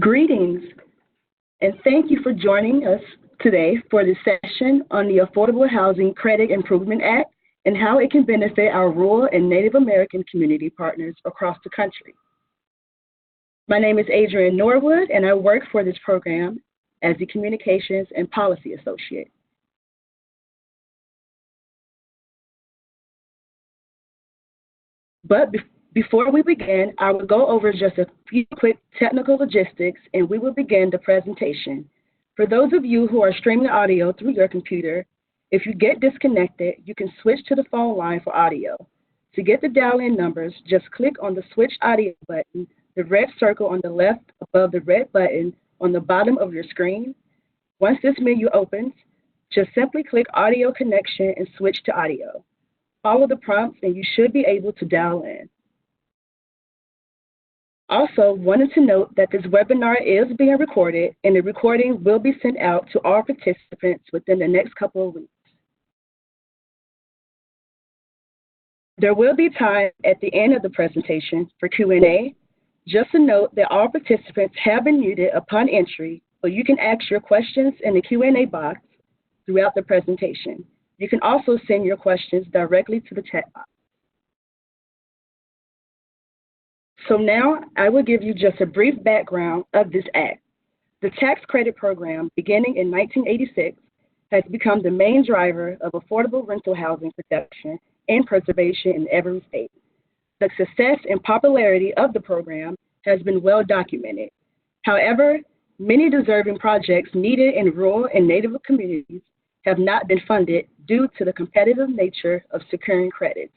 Greetings, and thank you for joining us today for this session on the Affordable Housing Credit Improvement Act and how it can benefit our rural and Native American community partners across the country. My name is Adrienne Norwood, and I work for this program as the Communications and Policy Associate. But before we begin, I will go over just a few quick technical logistics, and we will begin the presentation. For those of you who are streaming audio through your computer, if you get disconnected, you can switch to the phone line for audio. To get the dial-in numbers, just click on the Switch Audio button, the red circle on the left above the red button on the bottom of your screen. Once this menu opens, just simply click Audio Connection and switch to audio. Follow the prompts and you should be able to dial in. Also, wanted to note that this webinar is being recorded and the recording will be sent out to all participants within the next couple of weeks. There will be time at the end of the presentation for Q&A. Just a note that all participants have been muted upon entry, so you can ask your questions in the Q&A box throughout the presentation. You can also send your questions directly to the chat box. So now I will give you just a brief background of this act. The tax credit program, beginning in 1986, has become the main driver of affordable rental housing production and preservation in every state. The success and popularity of the program has been well documented. However, many deserving projects needed in rural and Native communities have not been funded due to the competitive nature of securing credits,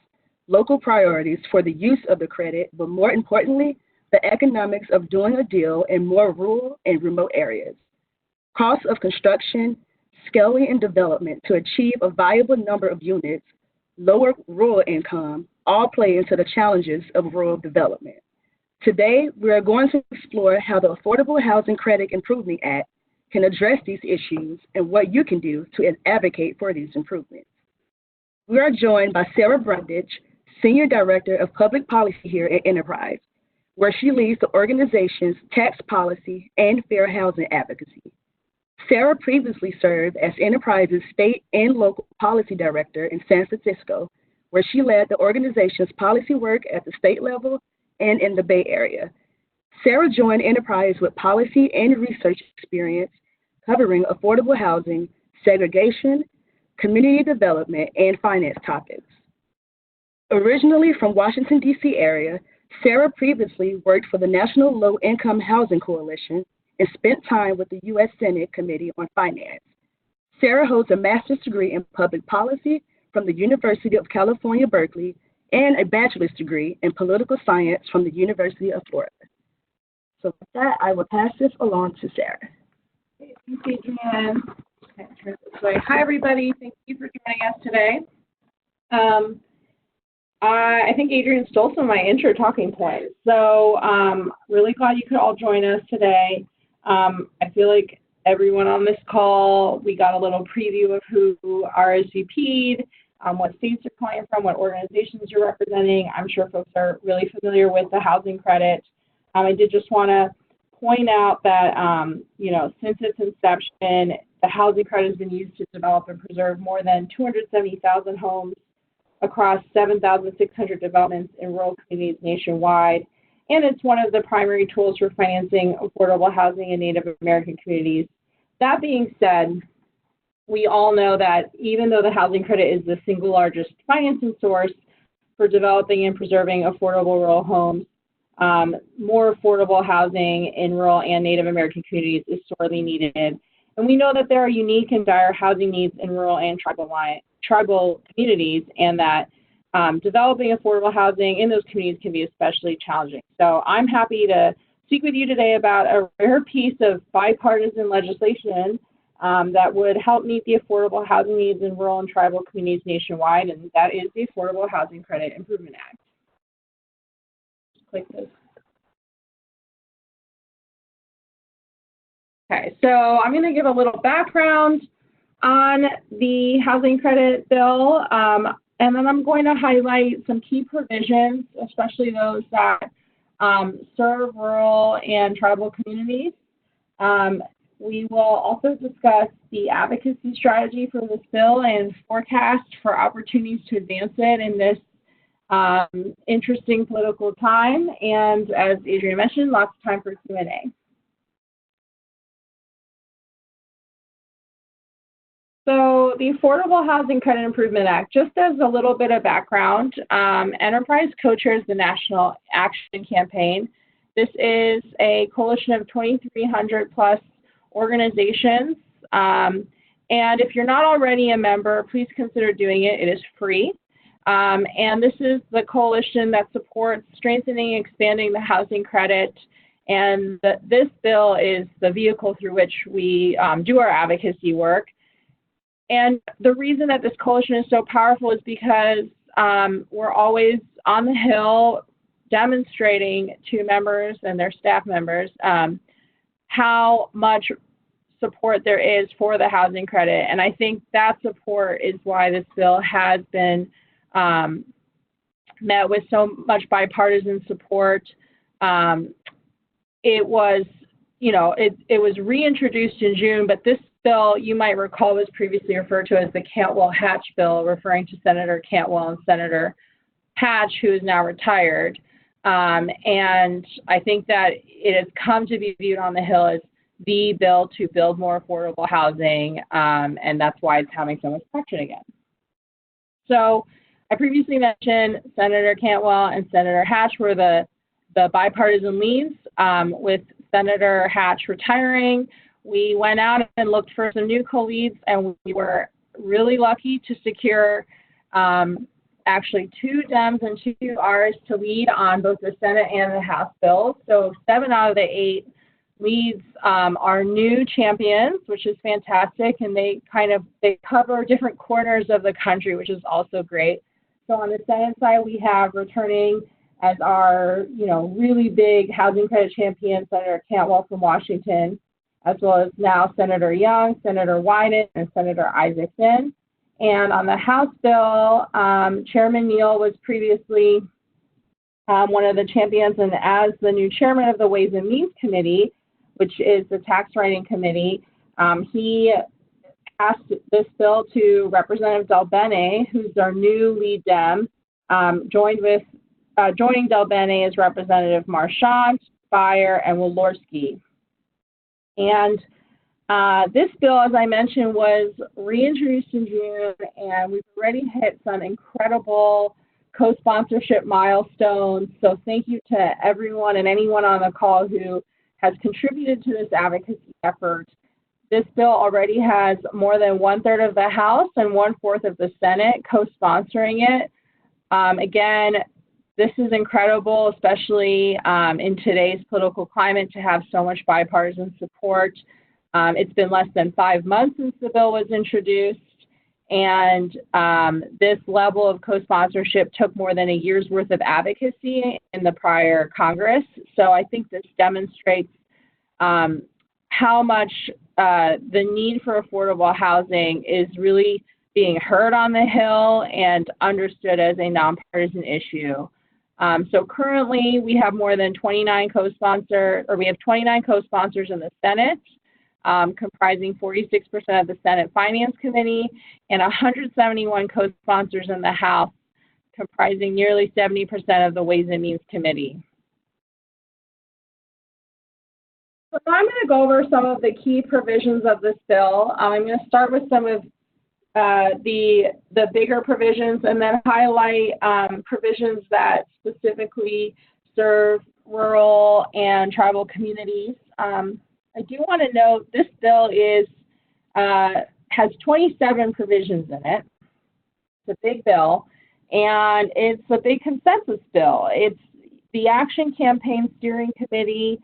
local priorities for the use of the credit, but more importantly, the economics of doing a deal in more rural and remote areas. Costs of construction, scaling and development to achieve a viable number of units, lower rural income, all play into the challenges of rural development. Today, we are going to explore how the Affordable Housing Credit Improvement Act can address these issues and what you can do to advocate for these improvements. We are joined by Sarah Brundage, Senior Director of Public Policy here at Enterprise, where she leads the organization's tax policy and fair housing advocacy. Sarah previously served as Enterprise's State and Local Policy Director in San Francisco, where she led the organization's policy work at the state level and in the Bay Area. Sarah joined Enterprise with policy and research experience covering affordable housing, segregation, community development, and finance topics. Originally from Washington, D.C. area, Sarah previously worked for the National Low Income Housing Coalition and spent time with the U.S. Senate Committee on Finance. Sarah holds a master's degree in public policy from the University of California, Berkeley, and a bachelor's degree in political science from the University of Florida. So with that, I will pass this along to Sarah. Thanks, Adrienne. Hi, everybody. Thank you for joining us today. I think Adrienne stole some of my intro talking points. So really glad you could all join us today. I feel like everyone on this call, we got a little preview of who RSVP'd, what states you're calling from, what organizations you're representing. I'm sure folks are really familiar with the housing credit. I did just want to point out that, since its inception, the housing credit has been used to develop and preserve more than 270,000 homes across 7,600 developments in rural communities nationwide. And it's one of the primary tools for financing affordable housing in Native American communities. That being said, we all know that even though the housing credit is the single largest financing source for developing and preserving affordable rural homes, more affordable housing in rural and Native American communities is sorely needed. And we know that there are unique and dire housing needs in rural and tribal communities, and that developing affordable housing in those communities can be especially challenging. So I'm happy to speak with you today about a rare piece of bipartisan legislation that would help meet the affordable housing needs in rural and tribal communities nationwide, and that is the Affordable Housing Credit Improvement Act. Click this. Okay, so I'm going to give a little background on the housing credit bill, and then I'm going to highlight some key provisions, especially those that serve rural and tribal communities. We will also discuss the advocacy strategy for this bill and forecast for opportunities to advance it in this interesting political time. And as Adrienne mentioned, lots of time for Q&A. So the Affordable Housing Credit Improvement Act, just as a little bit of background, Enterprise co-chairs the National Action Campaign. This is a coalition of 2,300 plus organizations. And if you're not already a member, please consider doing it. It is free. And this is the coalition that supports strengthening and expanding the housing credit. And this bill is the vehicle through which we do our advocacy work. And the reason that this coalition is so powerful is because we're always on the Hill demonstrating to members and their staff members how much support there is for the housing credit. And I think that support is why this bill has been met with so much bipartisan support. It was, it was reintroduced in June, but this bill, you might recall, was previously referred to as the Cantwell-Hatch bill, referring to Senator Cantwell and Senator Hatch, who is now retired. And I think that it has come to be viewed on the Hill as the bill to build more affordable housing, and that's why it's having so much traction again. So I previously mentioned Senator Cantwell and Senator Hatch were the bipartisan leads. With Senator Hatch retiring, we went out and looked for some new co-leads, and we were really lucky to secure actually 2 Dems and 2 Rs to lead on both the Senate and the House bills. So 7 out of the 8 leads are new champions, which is fantastic, and they cover different corners of the country, which is also great. So on the Senate side, we have returning as our really big housing credit champion, Senator Cantwell from Washington, as well as now Senator Young, Senator Wyden, and Senator Isaacson. And on the House bill, Chairman Neal was previously one of the champions, and as the new chairman of the Ways and Means Committee, which is the tax writing committee, he passed this bill to Representative Del Bene, who's our new lead Dem, joining Del Bene is Representative Marchant, Beyer, and Walorski. And this bill, as I mentioned, was reintroduced in June, and we've already hit some incredible co-sponsorship milestones. So thank you to everyone and anyone on the call who has contributed to this advocacy effort. This bill already has more than 1/3 of the House and 1/4 of the Senate co-sponsoring it. Again, this is incredible, especially in today's political climate, to have so much bipartisan support. It's been less than 5 months since the bill was introduced, and this level of co-sponsorship took more than a year's worth of advocacy in the prior Congress. So I think this demonstrates how much the need for affordable housing is really being heard on the Hill and understood as a nonpartisan issue. So currently we have more than 29 co-sponsors, or we have 29 co-sponsors in the Senate, comprising 46% of the Senate Finance Committee, and 171 co-sponsors in the House, comprising nearly 70% of the Ways and Means Committee. So I'm going to go over some of the key provisions of this bill. I'm going to start with some of the bigger provisions and then highlight provisions that specifically serve rural and tribal communities. I do want to note this bill has 27 provisions in it. It's a big bill, and it's a big consensus bill. It's the Action Campaign Steering Committee.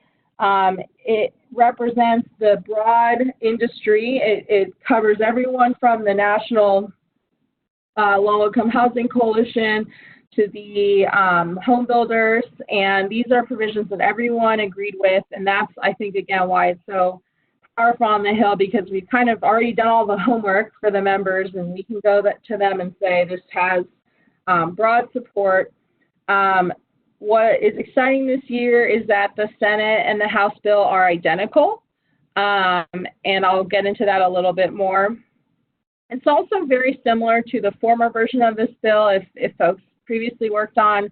It represents the broad industry. It covers everyone from the National Low-Income Housing Coalition to the home builders, and these are provisions that everyone agreed with, and that's, I think, again, why it's so powerful on the Hill, because we've kind of already done all the homework for the members, and we can go to them and say this has broad support. what is exciting this year is that the Senate and the House bill are identical, and I'll get into that a little bit more. It's also very similar to the former version of this bill, if folks previously worked on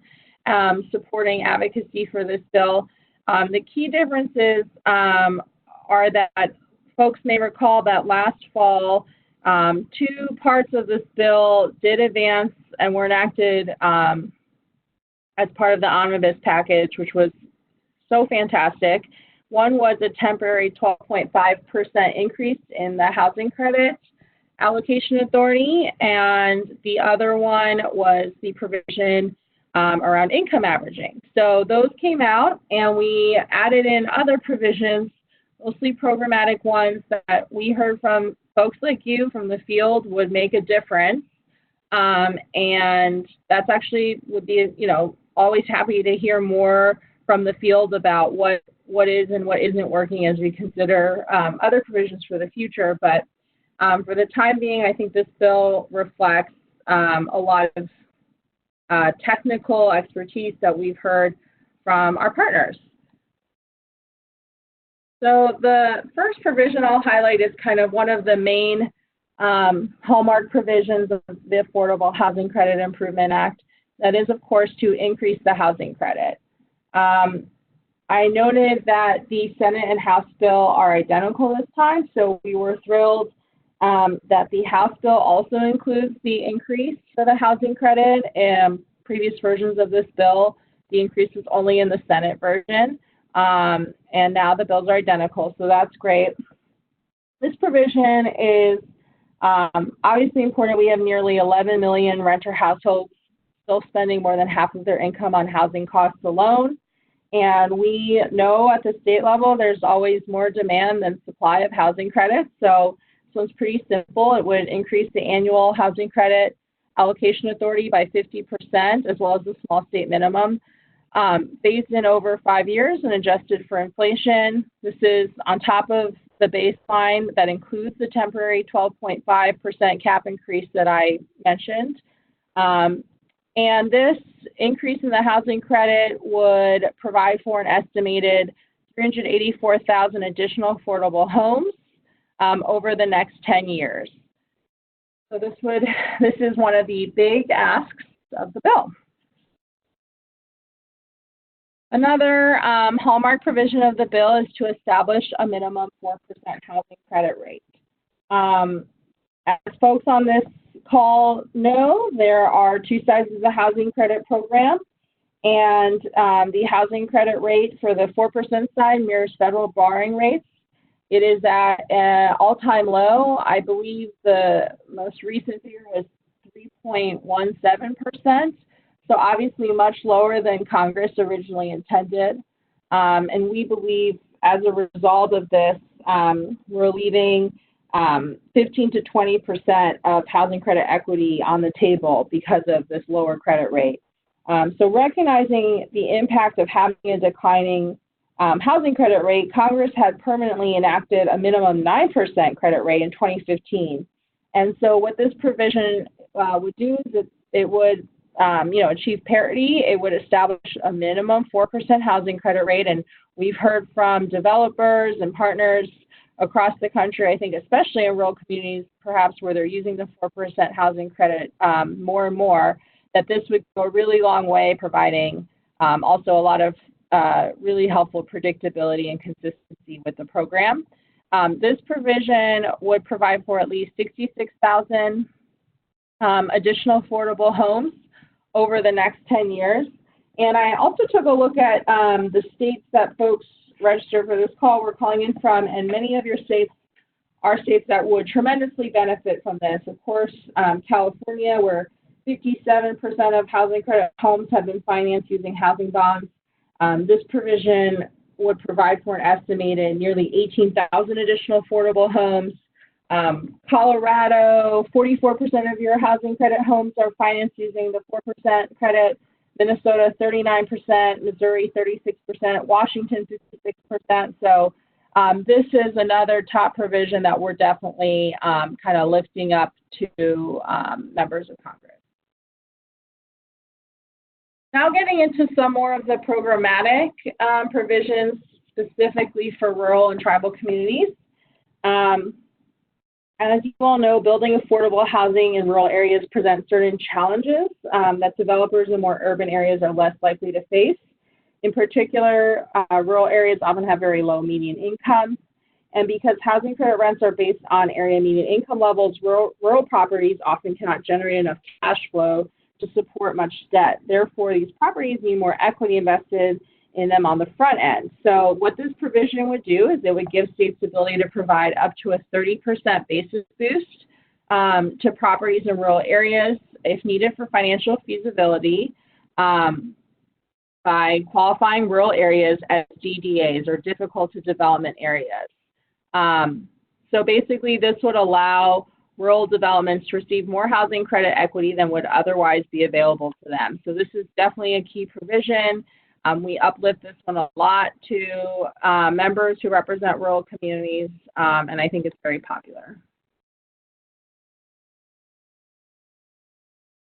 supporting advocacy for this bill. The key differences are that folks may recall that last fall, two parts of this bill did advance and were enacted as part of the omnibus package, which was so fantastic. One was a temporary 12.5% increase in the housing credit allocation authority, and the other one was the provision around income averaging. So those came out, and we added in other provisions, mostly programmatic ones that we heard from folks like you from the field would make a difference. And that's actually would be, always happy to hear more from the field about what is and what isn't working as we consider other provisions for the future. But for the time being, I think this bill reflects a lot of technical expertise that we've heard from our partners. So the first provision I'll highlight is kind of one of the main hallmark provisions of the Affordable Housing Credit Improvement Act. That is, of course, to increase the housing credit. I noted that the Senate and House bill are identical this time, so we were thrilled that the House bill also includes the increase for the housing credit. In previous versions of this bill, the increase was only in the Senate version, and now the bills are identical, so that's great. This provision is obviously important. We have nearly 11 million renter households still spending more than half of their income on housing costs alone. And we know at the state level there's always more demand than supply of housing credits. So this one's pretty simple. It would increase the annual housing credit allocation authority by 50%, as well as the small state minimum, phased in over 5 years and adjusted for inflation. This is on top of the baseline that includes the temporary 12.5% cap increase that I mentioned. And this increase in the housing credit would provide for an estimated 384,000 additional affordable homes over the next 10 years. So this is one of the big asks of the bill. Another hallmark provision of the bill is to establish a minimum 4% housing credit rate. As folks on this call know, there are two sides of the housing credit program, and the housing credit rate for the 4% side mirrors federal borrowing rates. It is at an all-time low. I believe the most recent figure was 3.17%, so obviously much lower than Congress originally intended. And we believe as a result of this, we're leaving 15 to 20% of housing credit equity on the table because of this lower credit rate. So recognizing the impact of having a declining housing credit rate, Congress had permanently enacted a minimum 9% credit rate in 2015. And so what this provision would do is it would achieve parity. It would establish a minimum 4% housing credit rate. And we've heard from developers and partners across the country, I think especially in rural communities, perhaps where they're using the 4% housing credit more and more, that this would go a really long way, providing also a lot of really helpful predictability and consistency with the program. This provision would provide for at least 66,000 additional affordable homes over the next 10 years. And I also took a look at the states that folks registered for this call were calling in from, and many of your states are states that would tremendously benefit from this. Of course, California, where 57% of housing credit homes have been financed using housing bonds. This provision would provide for an estimated nearly 18,000 additional affordable homes. Colorado, 44% of your housing credit homes are financed using the 4% credit. Minnesota, 39%, Missouri, 36%, Washington, 56%. So this is another top provision that we're definitely kind of lifting up to members of Congress. Now getting into some more of the programmatic provisions specifically for rural and tribal communities. As you all know, building affordable housing in rural areas presents certain challenges that developers in more urban areas are less likely to face. In particular, rural areas often have very low median incomes, and because housing credit rents are based on area median income levels, rural properties often cannot generate enough cash flow to support much debt. Therefore, these properties need more equity invested in them on the front end. So what this provision would do is it would give states the ability to provide up to a 30% basis boost to properties in rural areas if needed for financial feasibility by qualifying rural areas as DDAs, or difficult to development areas. So basically this would allow rural developments to receive more housing credit equity than would otherwise be available to them. So this is definitely a key provision. We uplift this one a lot to members who represent rural communities, and I think it's very popular.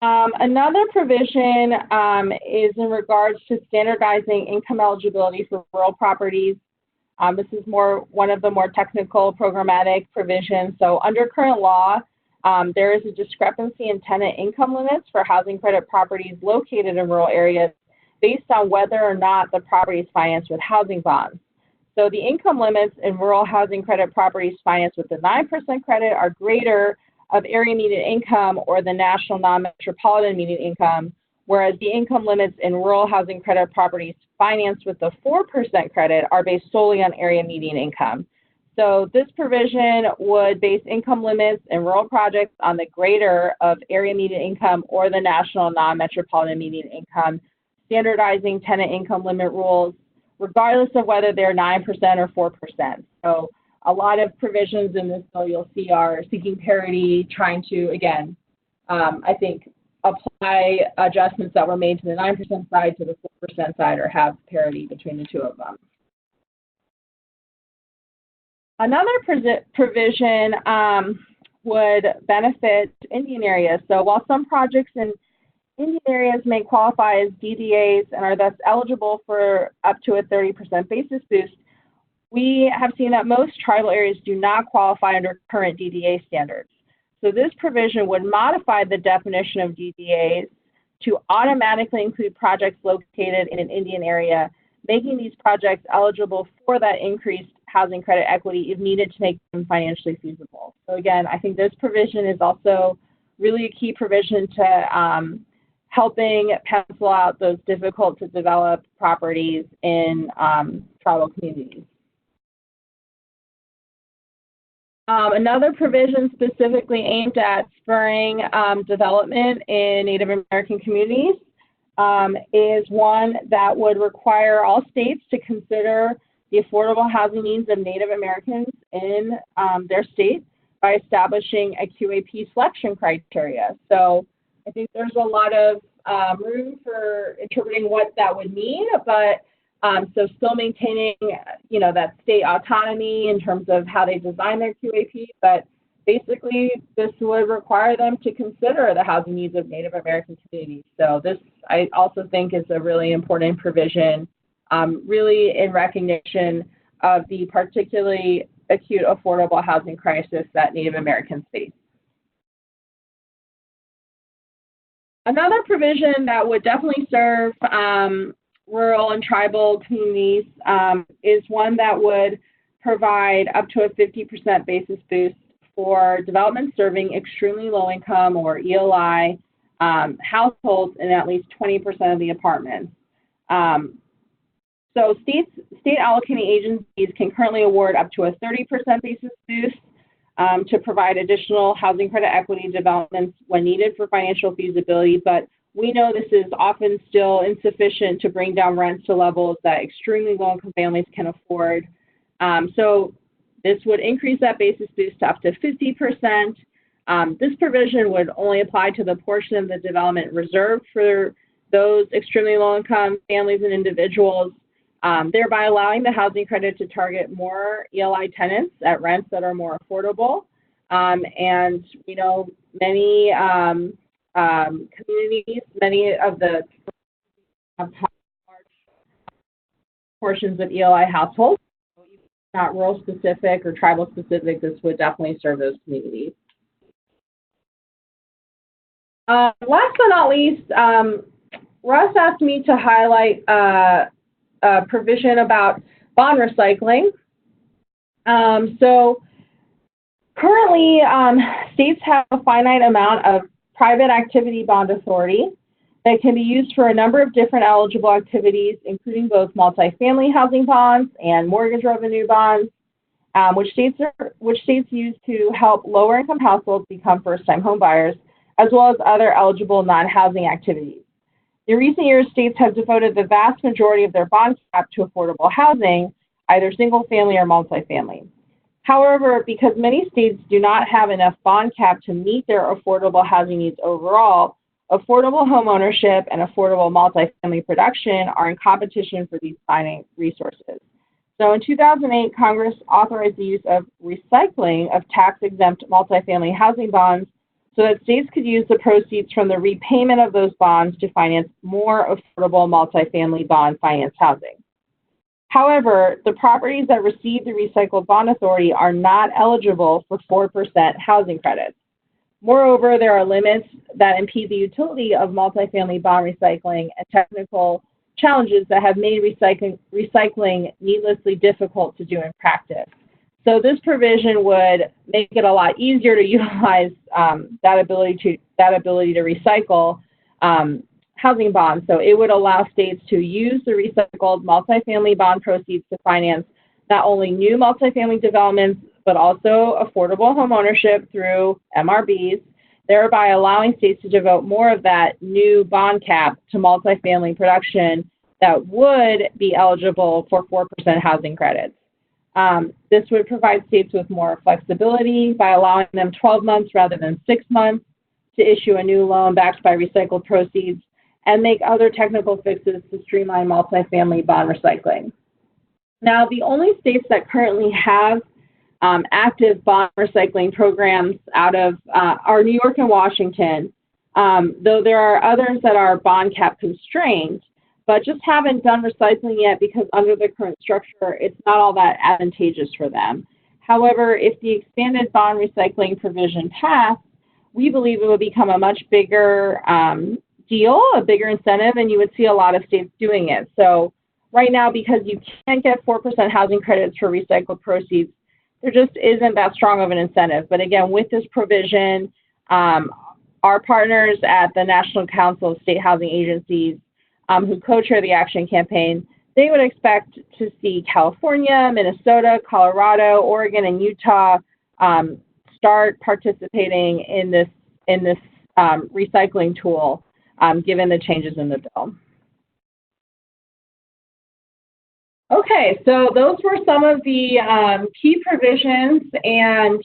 Another provision is in regards to standardizing income eligibility for rural properties. This is one of the more technical programmatic provisions. So under current law, there is a discrepancy in tenant income limits for housing credit properties located in rural areas based on whether or not the property is financed with housing bonds. So the income limits in rural housing credit properties financed with the 9% credit are greater of area median income or the national non-metropolitan median income, whereas the income limits in rural housing credit properties financed with the 4% credit are based solely on area median income. So this provision would base income limits in rural projects on the greater of area median income or the national non-metropolitan median income, standardizing tenant income limit rules, regardless of whether they're 9% or 4%. So a lot of provisions in this bill you'll see are seeking parity, trying to, again, I think, apply adjustments that were made to the 9% side to the 4% side, or have parity between the two of them. Another provision would benefit Indian areas. So while some projects in Indian areas may qualify as DDAs and are thus eligible for up to a 30% basis boost, we have seen that most tribal areas do not qualify under current DDA standards. So this provision would modify the definition of DDAs to automatically include projects located in an Indian area, making these projects eligible for that increased housing credit equity if needed to make them financially feasible. So again, I think this provision is also really a key provision to helping pencil out those difficult to develop properties in tribal communities. Another provision specifically aimed at spurring development in Native American communities is one that would require all states to consider the affordable housing needs of Native Americans in their state by establishing a QAP selection criteria. So I think there's a lot of room for interpreting what that would mean, but so still maintaining, that state autonomy in terms of how they design their QAP, but basically this would require them to consider the housing needs of Native American communities. So this, I also think, is a really important provision, really in recognition of the particularly acute affordable housing crisis that Native Americans face. Another provision that would definitely serve rural and tribal communities is one that would provide up to a 50% basis boost for development serving extremely low income or ELI households in at least 20% of the apartments. So state allocating agencies can currently award up to a 30% basis boost to provide additional housing credit equity developments when needed for financial feasibility, but we know this is often still insufficient to bring down rents to levels that extremely low-income families can afford. So this would increase that basis boost to up to 50%. This provision would only apply to the portion of the development reserved for those extremely low-income families and individuals, thereby allowing the housing credit to target more ELI tenants at rents that are more affordable. And we know many communities, many of the have large portions of ELI households. So even if it's not rural specific or tribal specific, this would definitely serve those communities. Last but not least, Russ asked me to highlight a provision about bond recycling. So currently, states have a finite amount of private activity bond authority that can be used for a number of different eligible activities, including both multifamily housing bonds and mortgage revenue bonds, which states use to help lower-income households become first-time home buyers, as well as other eligible non-housing activities. In recent years, states have devoted the vast majority of their bond cap to affordable housing, either single-family or multifamily. However, because many states do not have enough bond cap to meet their affordable housing needs overall, affordable home ownership and affordable multifamily production are in competition for these finite resources. So in 2008, Congress authorized the use of recycling of tax-exempt multifamily housing bonds so that states could use the proceeds from the repayment of those bonds to finance more affordable multifamily bond finance housing. However, the properties that receive the recycled bond authority are not eligible for 4% housing credits. Moreover, there are limits that impede the utility of multifamily bond recycling and technical challenges that have made recycling needlessly difficult to do in practice. So this provision would make it a lot easier to utilize that ability to recycle housing bonds. So it would allow states to use the recycled multifamily bond proceeds to finance not only new multifamily developments, but also affordable home ownership through MRBs, thereby allowing states to devote more of that new bond cap to multifamily production that would be eligible for 4% housing credits. This would provide states with more flexibility by allowing them 12 months rather than 6 months to issue a new loan backed by recycled proceeds and make other technical fixes to streamline multifamily bond recycling. Now, the only states that currently have active bond recycling programs out of are New York and Washington, though there are others that are bond cap constrained, but just haven't done recycling yet because under the current structure, it's not all that advantageous for them. However, if the expanded bond recycling provision passed, we believe it would become a much bigger deal, a bigger incentive, and you would see a lot of states doing it. So right now, because you can't get 4% housing credits for recycled proceeds, there just isn't that strong of an incentive. But again, with this provision, our partners at the National Council of State Housing Agencies, who co-chair the action campaign, they would expect to see California, Minnesota, Colorado, Oregon, and Utah start participating in this recycling tool, given the changes in the bill. Okay, so those were some of the key provisions, and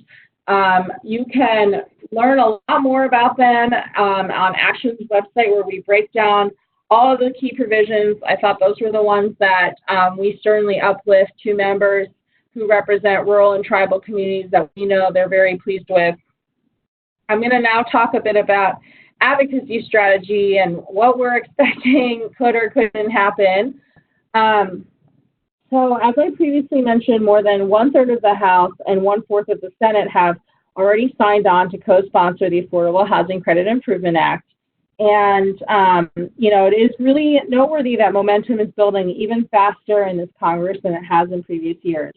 you can learn a lot more about them on Action's website, where we break down all of the key provisions. I thought those were the ones that we certainly uplift to members who represent rural and tribal communities that we know they're very pleased with. I'm going to now talk a bit about advocacy strategy and what we're expecting could or couldn't happen. So as I previously mentioned, more than 1/3 of the House and 1/4 of the Senate have already signed on to co-sponsor the Affordable Housing Credit Improvement Act. And, it is really noteworthy that momentum is building even faster in this Congress than it has in previous years.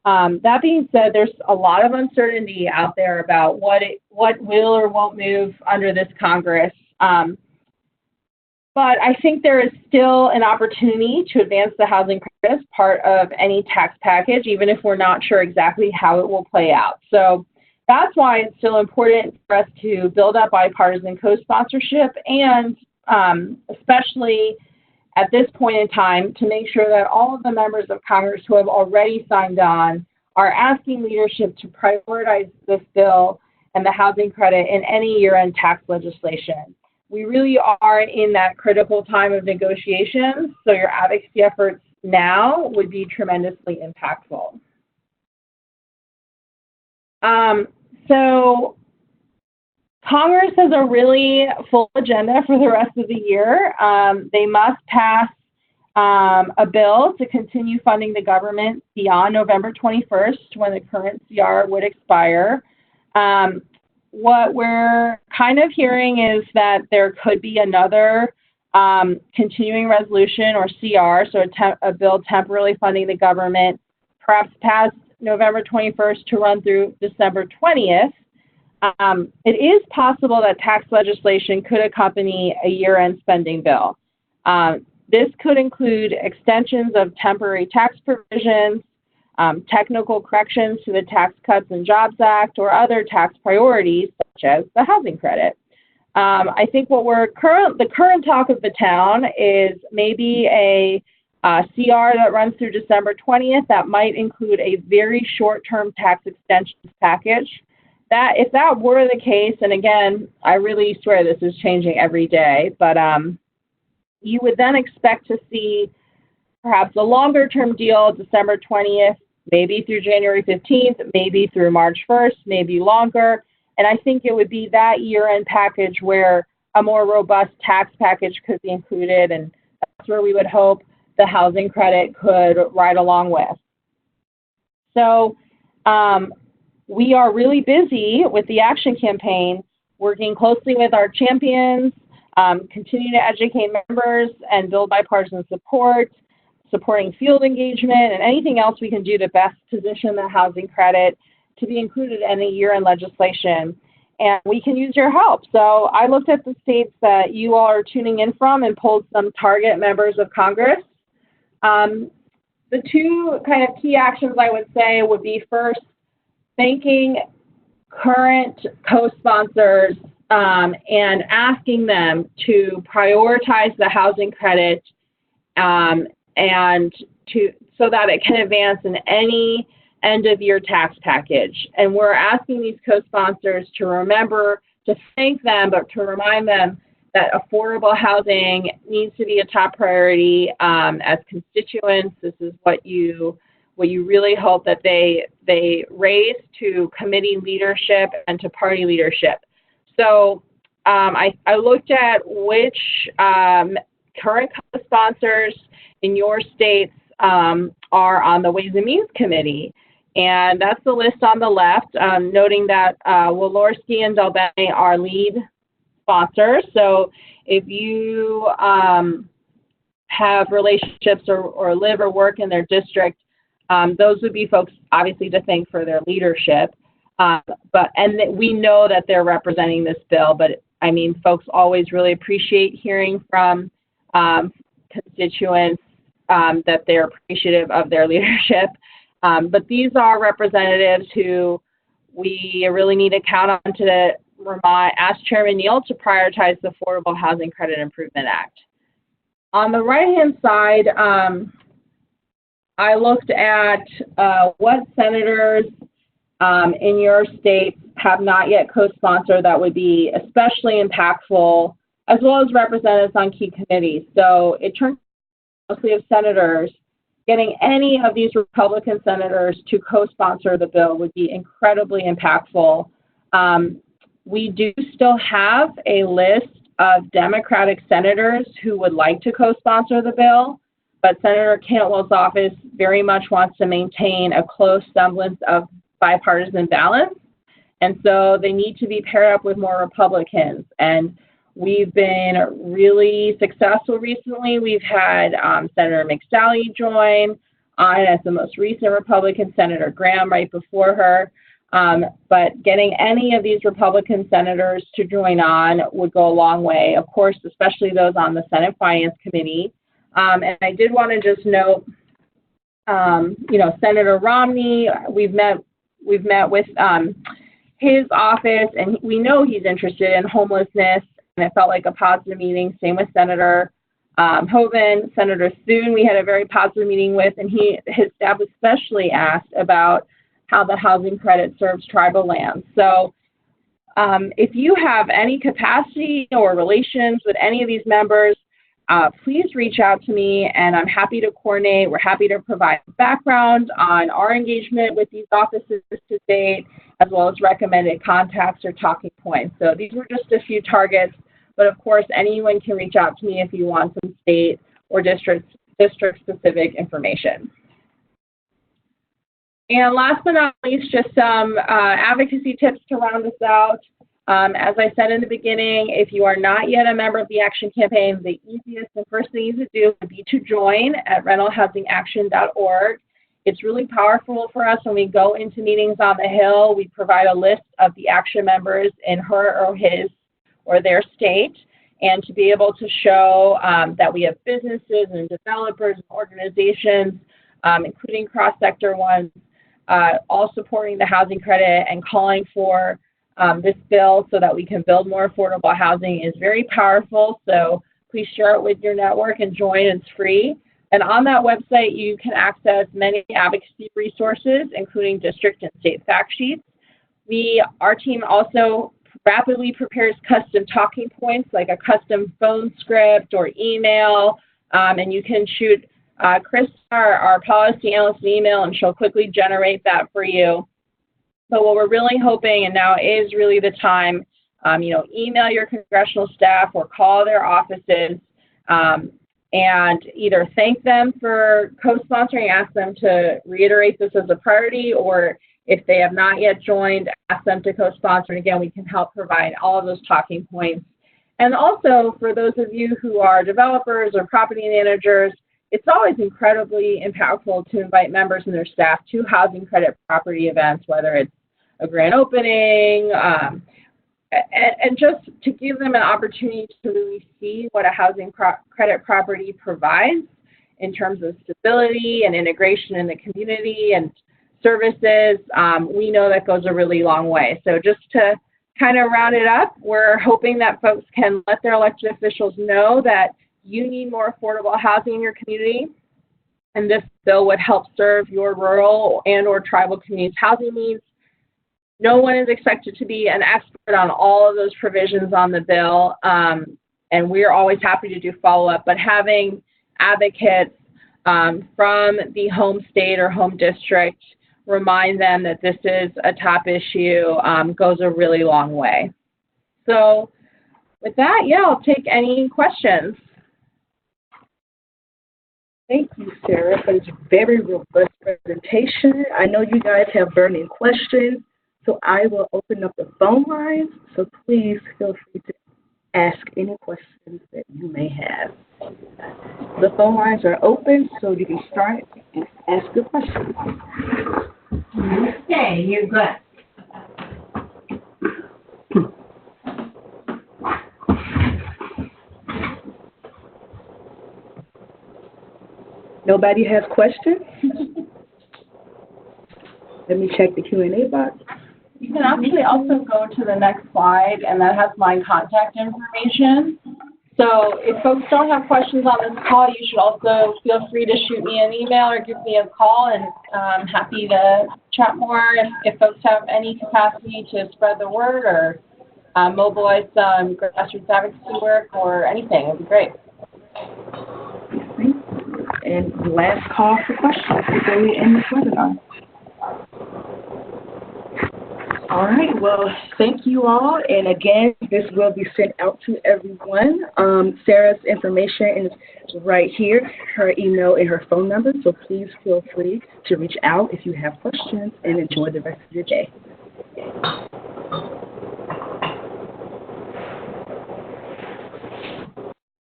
That being said, there's a lot of uncertainty out there about what will or won't move under this Congress. But I think there is still an opportunity to advance the housing credit as part of any tax package, even if we're not sure exactly how it will play out. So that's why it's still important for us to build up bipartisan co-sponsorship and especially at this point in time to make sure that all of the members of Congress who have already signed on are asking leadership to prioritize this bill and the housing credit in any year-end tax legislation. We really are in that critical time of negotiations, so your advocacy efforts now would be tremendously impactful. So Congress has a really full agenda for the rest of the year. They must pass a bill to continue funding the government beyond November 21st, when the current CR would expire. What we're kind of hearing is that there could be another continuing resolution, or CR, so a bill temporarily funding the government, perhaps past November 21st to run through December 20th. It is possible that tax legislation could accompany a year-end spending bill. This could include extensions of temporary tax provisions, technical corrections to the Tax Cuts and Jobs Act, or other tax priorities, such as the housing credit. I think the current talk of the town is maybe a CR that runs through December 20th that might include a very short-term tax extensions package. If that were the case, and again, I really swear this is changing every day, but you would then expect to see perhaps a longer-term deal, December 20th, maybe through January 15th, maybe through March 1st, maybe longer. And I think it would be that year-end package where a more robust tax package could be included, and that's where we would hope the housing credit could ride along with. So we are really busy with the action campaign, working closely with our champions, continue to educate members and build bipartisan support, supporting field engagement, and anything else we can do to best position the housing credit to be included in a year-end legislation. And we can use your help. So I looked at the states that you all are tuning in from and pulled some target members of Congress. The two kind of key actions I would say would be, first, thanking current co-sponsors and asking them to prioritize the housing credit so that it can advance in any end-of-year tax package. And we're asking these co-sponsors to remember to thank them, but to remind them that affordable housing needs to be a top priority as constituents. This is what you really hope that they raise to committee leadership and to party leadership. So I looked at which current co-sponsors in your states are on the Ways and Means Committee. And that's the list on the left, noting that Walorski and Del Bene are lead sponsors. So if you have relationships or live or work in their district, those would be folks obviously to thank for their leadership. And we know that they're representing this bill, but I mean, folks always really appreciate hearing from constituents that they're appreciative of their leadership. But these are representatives who we really need to count on to ask Chairman Neal to prioritize the Affordable Housing Credit Improvement Act. On the right-hand side, I looked at what senators in your state have not yet co-sponsored that would be especially impactful, as well as representatives on key committees. So it turns out mostly of senators. Getting any of these Republican senators to co-sponsor the bill would be incredibly impactful. We do still have a list of Democratic senators who would like to co-sponsor the bill, but Senator Cantwell's office very much wants to maintain a close semblance of bipartisan balance, and so they need to be paired up with more Republicans. And we've been really successful recently. We've had Senator McSally join on as the most recent Republican, Senator Graham right before her. But getting any of these Republican senators to join on would go a long way, of course, especially those on the Senate Finance Committee. And I did want to just note, Senator Romney, we've met with his office, and we know he's interested in homelessness, and it felt like a positive meeting. Same with Senator Hoeven. Senator Thune, we had a very positive meeting with, and his staff especially asked about how the housing credit serves tribal lands. So if you have any capacity or relations with any of these members, please reach out to me, and I'm happy to coordinate. We're happy to provide background on our engagement with these offices to date, as well as recommended contacts or talking points. So these were just a few targets, but of course anyone can reach out to me if you want some state or district-specific information. And last but not least, just some advocacy tips to round us out. As I said in the beginning, if you are not yet a member of the Action Campaign, the easiest and first thing to do would be to join at rentalhousingAction.org. It's really powerful for us when we go into meetings on the Hill. We provide a list of the Action members in her or his or their state, and to be able to show that we have businesses and developers and organizations, including cross-sector ones, all supporting the housing credit and calling for this bill so that we can build more affordable housing is very powerful. So please share it with your network and join. It's free. And on that website, you can access many advocacy resources, including district and state fact sheets. Our team also rapidly prepares custom talking points, like a custom phone script or email, and you can shoot Chris, our policy analyst, an email, and she'll quickly generate that for you. But what we're really hoping, and now is really the time, email your congressional staff or call their offices and either thank them for co-sponsoring, ask them to reiterate this as a priority, or if they have not yet joined, ask them to co-sponsor. And again, we can help provide all of those talking points. And also, for those of you who are developers or property managers, it's always incredibly impactful to invite members and their staff to housing credit property events, whether it's a grand opening, and just to give them an opportunity to really see what a housing credit property provides in terms of stability and integration in the community and services. We know that goes a really long way. So just to kind of round it up, we're hoping that folks can let their elected officials know that you need more affordable housing in your community, and this bill would help serve your rural and or tribal communities' housing needs. No one is expected to be an expert on all of those provisions on the bill, and we're always happy to do follow-up, but having advocates from the home state or home district remind them that this is a top issue goes a really long way. So with that, yeah, I'll take any questions. Thank you, Sarah, for this very robust presentation. I know you guys have burning questions, so I will open up the phone lines. So please feel free to ask any questions that you may have. The phone lines are open, so you can start and ask your questions. Okay, you're good. Nobody has questions? Let me check the Q&A box. You can actually also go to the next slide, and that has my contact information. So if folks don't have questions on this call, you should also feel free to shoot me an email or give me a call, and I'm happy to chat more if folks have any capacity to spread the word or mobilize some grassroots advocacy work or anything. It would be great. And last call for questions before we end this webinar. All right, well, thank you all. And again, this will be sent out to everyone. Sarah's information is right here, her email and her phone number. So please feel free to reach out if you have questions, and enjoy the rest of your day.